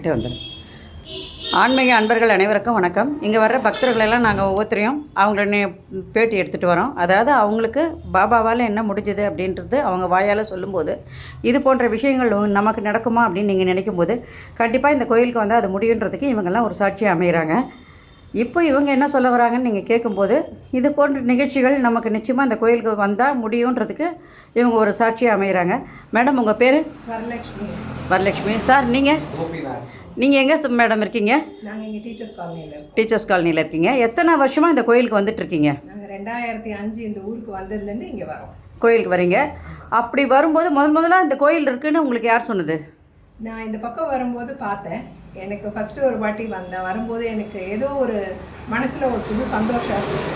கிட்டே வந்துடும். ஆன்மீக அன்பர்கள் அனைவருக்கும் வணக்கம். இங்கே வர்ற பக்தர்களெல்லாம் நாங்கள் ஒவ்வொருத்தரையும் அவங்கள பேட்டி எடுத்துகிட்டு வரோம். அதாவது அவங்களுக்கு பாபாவால் என்ன முடிஞ்சுது அப்படின்றது அவங்க வாயால் சொல்லும்போது இது போன்ற விஷயங்கள் நமக்கு நடக்குமா அப்படின்னு நீங்கள் நினைக்கும் போது கண்டிப்பாக இந்த கோயிலுக்கு வந்து அது முடியுன்றதுக்கு இவங்கெல்லாம் ஒரு சாட்சியாக அமைகிறாங்க. இப்போ இவங்க என்ன சொல்ல வராங்கன்னு நீங்கள் கேட்கும்போது இது போன்ற நிகழ்ச்சிகள் நமக்கு நிச்சயமாக இந்த கோயிலுக்கு வந்தால் முடியுன்றதுக்கு இவங்க ஒரு சாட்சியாக அமைகிறாங்க. மேடம் உங்கள் பேர்? வரலட்சுமி. வரலட்சுமி. சார் நீங்கள் எங்கே மேடம் இருக்கீங்க? நாங்கள் இங்கே டீச்சர்ஸ் காலனியில் இருக்கீங்க. எத்தனை வருஷமாக இந்த கோயிலுக்கு வந்துட்டு இருக்கீங்க? நாங்கள் 2005 இந்த ஊருக்கு வந்ததுலேருந்து இங்கே வரோம். கோயிலுக்கு வரீங்க. அப்படி வரும்போது முதலாக இந்த கோயில் இருக்குதுன்னு உங்களுக்கு யார் சொன்னது? நான் இந்த பக்கம் வரும்போது பார்த்தேன். எனக்கு ஃபஸ்ட்டு ஒரு வாட்டி வரும்போது எனக்கு ஏதோ ஒரு மனசில் ஒரு புது சந்தோஷம் இருந்துச்சு.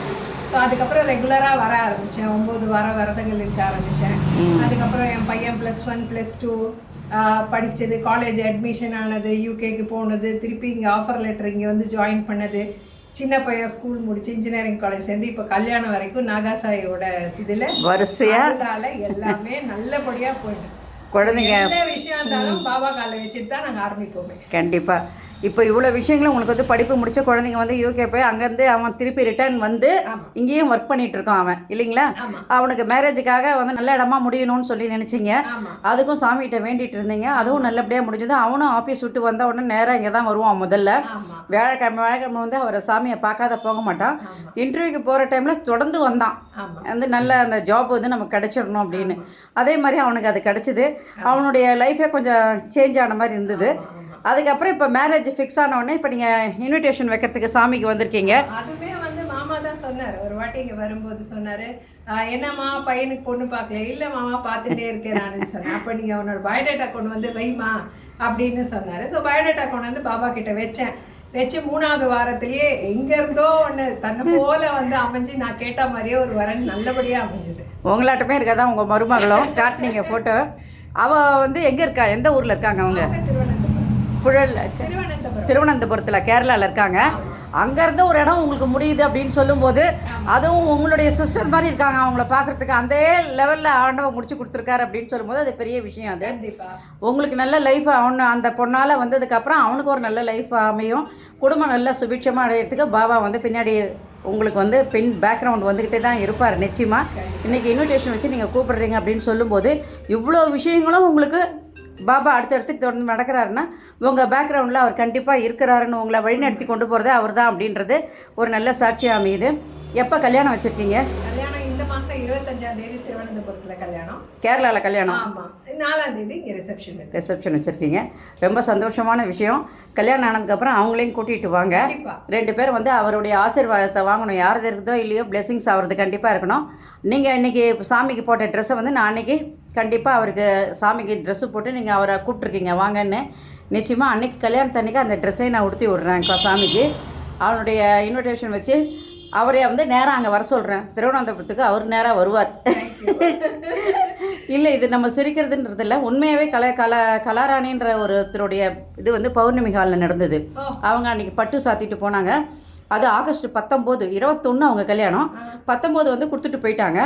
ஸோ அதுக்கப்புறம் ரெகுலராக வர ஆரம்பித்தேன். 9 வாரம் விரதங்கள் இருக்க ஆரம்பித்தேன். அதுக்கப்புறம் என் பையன் +1 +2 படித்தது, காலேஜ் அட்மிஷன் ஆனது, யூகேக்கு போனது, திருப்பி இங்கே ஆஃபர் லெட்டர் இங்கே வந்து ஜாயின் பண்ணது, சின்ன பையன் ஸ்கூல் முடிச்சு இன்ஜினியரிங் காலேஜ் சேர்ந்து இப்போ கல்யாணம் வரைக்கும் நாகாசாயோட இதில் வரிசையாக எல்லாமே நல்லபடியாக போயிட்டு குழந்தைங்க எந்த விஷயம் இருந்தாலும் பாபா காலை வச்சுட்டு தான் நாங்கள் ஆரம்பிப்போமே. கண்டிப்பாக. இப்போ இவ்வளோ விஷயங்களும் உங்களுக்கு வந்து படிப்பு முடித்த குழந்தைங்க வந்து யூகே போய் அங்கேருந்து அவன் திருப்பி ரிட்டர்ன் வந்து இங்கேயும் ஒர்க் பண்ணிகிட்டு இருக்கான் அவன், இல்லைங்களா? அவனுக்கு மேரேஜுக்காக வந்து நல்ல இடமா முடியணும்னு சொல்லி நினச்சிங்க. அதுக்கும் சாமிகிட்ட வேண்டிகிட்டு இருந்தீங்க. அதுவும் நல்லபடியாக முடிஞ்சது. அவனும் ஆஃபீஸ் விட்டு வந்த உடனே நேராக இங்கே தான் வருவான். முதல்ல வியாழக்கிழமை வந்து அவரை சாமியை பார்க்காத போக மாட்டான். இன்டர்வியூக்கு போகிற டைமில் தொடர்ந்து வந்தான். வந்து நல்ல அந்த ஜாப் வந்து நமக்கு கிடச்சிடணும் அப்படின்னு. அதே மாதிரி அவனுக்கு அது கிடச்சிது. அவனுடைய லைஃபே கொஞ்சம் சேஞ்ச் ஆன மாதிரி இருந்தது. அதுக்கப்புறம் இப்போ மேரேஜ் ஃபிக்ஸ் ஆன உடனே இப்போ நீங்கள் இன்விடேஷன் வைக்கிறதுக்கு சாமிக்கு வந்திருக்கீங்க. அதுவே வந்து மாமா தான் சொன்னார். ஒரு வாட்டி இங்கே வரும்போது சொன்னார், என்னம்மா பையனுக்கு பொண்ணு பார்க்கல? இல்லை மாமா பார்த்துட்டே இருக்கேன் நான் சொன்னேன். அப்போ நீங்கள் அவனோட பயோடேட்டா கொண்டு வந்து வைமா அப்படின்னு சொன்னார். ஸோ பயோடேட்டா கொண்டு வந்து பாபா கிட்ட வச்சு 3வது வாரத்திலேயே எங்கேருந்தோ ஒன்று தன்னை போல வந்து அமைஞ்சு நான் கேட்ட மாதிரியே ஒரு வரன் நல்லபடியாக அமைஞ்சுது. உங்களாட்டமே இருக்காதான் உங்கள் மருமகளும் காட்டினீங்க ஃபோட்டோ. அவள் வந்து எங்கே இருக்கா? எந்த ஊரில் இருக்காங்க அவங்க? திருவனந்தபுரத்தில், கேரளாவில் இருக்காங்க. அங்கேருந்து ஒரு இடம் உங்களுக்கு முடியுது அப்படின்னு சொல்லும்போது அதுவும் உங்களுடைய சிஸ்டர் மாதிரி இருக்காங்க. அவங்கள பார்க்குறதுக்கு அந்த லெவலில் ஆண்டவன் முடிச்சு கொடுத்துருக்காரு அப்படின்னு சொல்லும்போது அது பெரிய விஷயம். அது உங்களுக்கு நல்ல லைஃப் அந்த பொண்ணால் வந்ததுக்கப்புறம் அவனுக்கு ஒரு நல்ல லைஃப் அமையும். குடும்பம் நல்லா சுபிட்சமாக அடையிறதுக்கு பாபா வந்து பின்னாடி உங்களுக்கு வந்து பின் பேக்ரவுண்ட் வந்துக்கிட்டே தான் இருப்பார் நிச்சயமாக. இன்றைக்கி இன்விடேஷன் வச்சு நீங்கள் கூப்பிடுறீங்க அப்படின்னு சொல்லும்போது இவ்வளோ விஷயங்களும் உங்களுக்கு பாபா அடுத்தடுத்து தொடர்ந்து நடக்கிறாருன்னா உங்கள் பேக்ரவுண்டில் அவர் கண்டிப்பாக இருக்கிறாருன்னு உங்களை வழிநடத்தி கொண்டு போகிறதே அவர் தான் அப்படின்றது ஒரு நல்ல சாட்சியாக அமையுது. எப்போ கல்யாணம் வச்சுருக்கீங்க? கல்யாணம் இந்த மாதம் 25ஆம் தேதி திருவனந்தபுரத்தில் கல்யாணம். கேரளாவில் கல்யாணம். ஆமாம், 4ஆம் தேதி இங்கே ரிசப்ஷன் வச்சுருக்கீங்க. ரொம்ப சந்தோஷமான விஷயம். கல்யாணம் ஆனதுக்கப்புறம் அவங்களையும் கூட்டிகிட்டு வாங்க. 2 பேர் வந்து அவருடைய ஆசீர்வாதத்தை வாங்கணும். யார் இருக்குதோ இல்லையோ பிளெஸிங்ஸ் ஆகிறது கண்டிப்பாக இருக்கணும். நீங்கள் இன்றைக்கி சாமிக்கு போட்ட ட்ரெஸ்ஸை வந்து நான் அன்றைக்கி கண்டிப்பாக அவருக்கு சாமிக்கு ட்ரெஸ்ஸு போட்டு நீங்கள் அவரை கூப்பிட்ருக்கீங்க வாங்கன்னு. நிச்சயமாக அன்றைக்கி கல்யாணத்தன்னைக்கு அந்த ட்ரெஸ்ஸை நான் உடுத்தி விட்றேன் இப்போ சாமிக்கு. அவனுடைய இன்விடேஷன் வச்சு அவரே வந்து நேராக அங்கே வர சொல்கிறேன். திருவனந்தபுரத்துக்கு அவர் நேராக வருவார். இல்லை இது நம்ம சிரிக்கிறதுன்றது இல்லை, உண்மையாகவே கலாராணின்ற ஒருத்தருடைய இது வந்து பௌர்ணமி ஹாலில் நடந்தது. அவங்க அன்றைக்கி பட்டு சாத்திட்டு போனாங்க. அது ஆகஸ்ட் 19, 21 அவங்க கல்யாணம். 19 வந்து கொடுத்துட்டு போயிட்டாங்க.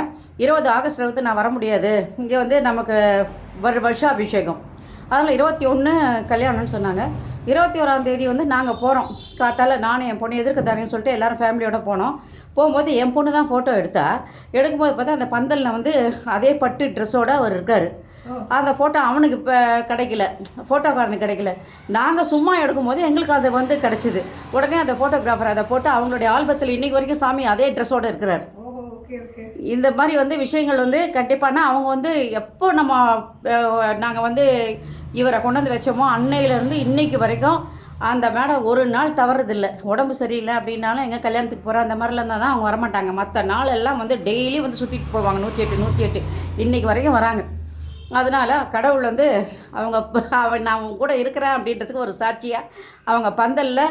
20 ஆகஸ்ட்டில் வந்து நான் வர முடியாது, இங்கே வந்து நமக்கு வருஷாபிஷேகம், அதனால் 21 கல்யாணம்னு சொன்னாங்க. 21ஆம் தேதி வந்து நாங்கள் போகிறோம். காத்தால் நானும் என் பொண்ணு எதிர்க்க தானேன்னு சொல்லிட்டு எல்லோரும் ஃபேமிலியோடு போனோம். போகும்போது என் பொண்ணு தான் ஃபோட்டோ எடுக்கும்போது பார்த்தா அந்த பந்தலில் வந்து அதே பட்டு ட்ரெஸ்ஸோடு அவர் இருக்கார். அந்த ஃபோட்டோ அவனுக்கு இப்போ கிடைக்கல, ஃபோட்டோக்காரனுக்கு கிடைக்கல. நாங்கள் சும்மா எடுக்கும்போது எங்களுக்கு அது வந்து கிடச்சிது. உடனே அந்த ஃபோட்டோகிராஃபர் அதை போட்டு அவங்களுடைய ஆல்பத்தில் இன்றைக்கி வரைக்கும் சாமி அதே ட்ரெஸ்ஸோடு இருக்கிறார். இந்த மாதிரி வந்து விஷயங்கள் வந்து கண்டிப்பானா அவங்க வந்து எப்போ நாங்கள் வந்து இவரை கொண்டு வந்து வச்சோமோ அன்னையிலேருந்து இன்றைக்கு வரைக்கும் அந்த மேடம் ஒரு நாள் தவறதில்லை. உடம்பு சரியில்லை அப்படின்னாலும் எங்கள் கல்யாணத்துக்கு போகிற அந்த மாதிரிலாம் இருந்தால் தான் அவங்க வரமாட்டாங்க. மற்ற நாளெல்லாம் வந்து டெய்லி வந்து சுற்றிட்டு போவாங்க. 108 இன்றைக்கி வரைக்கும் வராங்க. அதனால் கடவுள் வந்து நான் கூட இருக்கிறேன் அப்படின்றதுக்கு ஒரு சாட்சியாக அவங்க பந்தலில்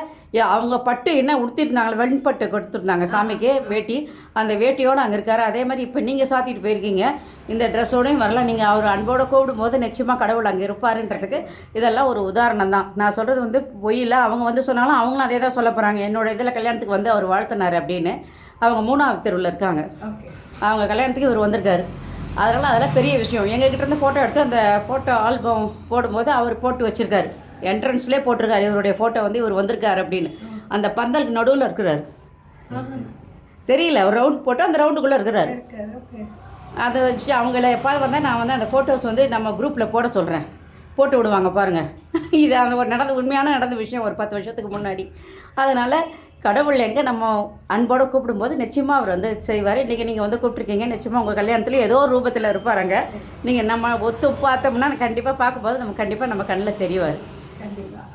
அவங்க பட்டு என்ன உடுத்திருந்தாங்க, வெண்பட்டு கொடுத்துருந்தாங்க சாமிக்கு வேட்டி. அந்த வேட்டியோடு அங்கே இருக்கார். அதே மாதிரி இப்போ நீங்கள் சாத்திட்டு போயிருக்கீங்க, இந்த ட்ரெஸ்ஸோடையும் வரலாம். நீங்கள் அவர் அன்போடு கூப்பிடும் போது நிச்சயமாக கடவுள் அங்கே இருப்பாருன்றதுக்கு இதெல்லாம் ஒரு உதாரணம் தான். நான் சொல்கிறது வந்து பொய்யில் அவங்க வந்து சொன்னாலும் அவங்களும் அதே தான் சொல்ல போகிறாங்க. என்னோடய இதில் கல்யாணத்துக்கு வந்து அவர் வாழ்த்தினார் அப்படின்னு. அவங்க 3வது தெருவில் இருக்காங்க. அவங்க கல்யாணத்துக்கு இவர் வந்திருக்காரு. அதனால் அதெல்லாம் பெரிய விஷயம். எங்ககிட்ட இருந்து ஃபோட்டோ எடுத்து அந்த ஃபோட்டோ ஆல்பம் போடும்போது அவர் போட்டு வச்சுருக்காரு. என்ட்ரன்ஸ்லேயே போட்டிருக்காரு இவருடைய ஃபோட்டோ வந்து இவர் வந்திருக்காரு அப்படின்னு. அந்த பந்தலுக்கு நடுவில் இருக்கிறாரு, தெரியல, ஒரு ரவுண்ட் போட்டு அந்த ரவுண்டுக்குள்ளே இருக்கிறாரு. அதை வச்சு அவங்கள எப்பாவது வந்தால் நான் வந்து அந்த ஃபோட்டோஸ் வந்து நம்ம குரூப்பில் போட சொல்கிறேன், போட்டு விடுவாங்க பாருங்கள். இது அந்த ஒரு உண்மையான நடந்த விஷயம் ஒரு 10 வருஷத்துக்கு முன்னாடி. அதனால் கடவுள் எங்கே நம்ம அன்போடு கூப்பிடும்போது நிச்சயமாக அவர் வந்து செய்வார். இன்றைக்கி நீங்கள் வந்து கூப்பிட்ருக்கீங்க, நிச்சயமாக உங்கள் கல்யாணத்தில் ஏதோ ஒரு ரூபத்தில் இருப்பாருங்க. நீங்கள் நம்ம ஒத்து பார்த்தோம்னா கண்டிப்பாக பார்க்கும்போது நம்ம கண்டிப்பாக நம்ம கண்ணில் தெரிவார்.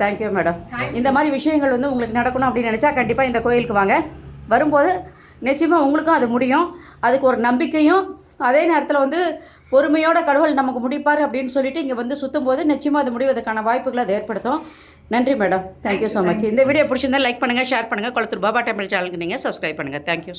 Thank you madam. இந்த மாதிரி விஷயங்கள் வந்து உங்களுக்கு நடக்கணும் அப்படின்னு நினச்சா கண்டிப்பாக இந்த கோயிலுக்கு வாங்க. வரும்போது நிச்சயமாக உங்களுக்கும் அது முடியும். அதுக்கு ஒரு நம்பிக்கையும் அதே நேரத்தில் வந்து பொறுமையோட கடவுள் நமக்கு முடிப்பார் அப்படின்னு சொல்லிட்டு இங்கே வந்து சுற்றும் போது நிச்சயமாக அது முடிவதற்கான வாய்ப்புகளை அது ஏற்படுத்தும். நன்றி மேடம், தேங்க்யூ ஸோ மச். இந்த வீடியோ பிடிச்சிருந்தா லைக் பண்ணுங்கள், ஷேர் பண்ணுங்கள். கொளத்தூர் பாபா டெம்பிள் சேனலுக்கு நீங்கள் சப்ஸ்கிரைப் பண்ணுங்கள். தேங்க்யூ.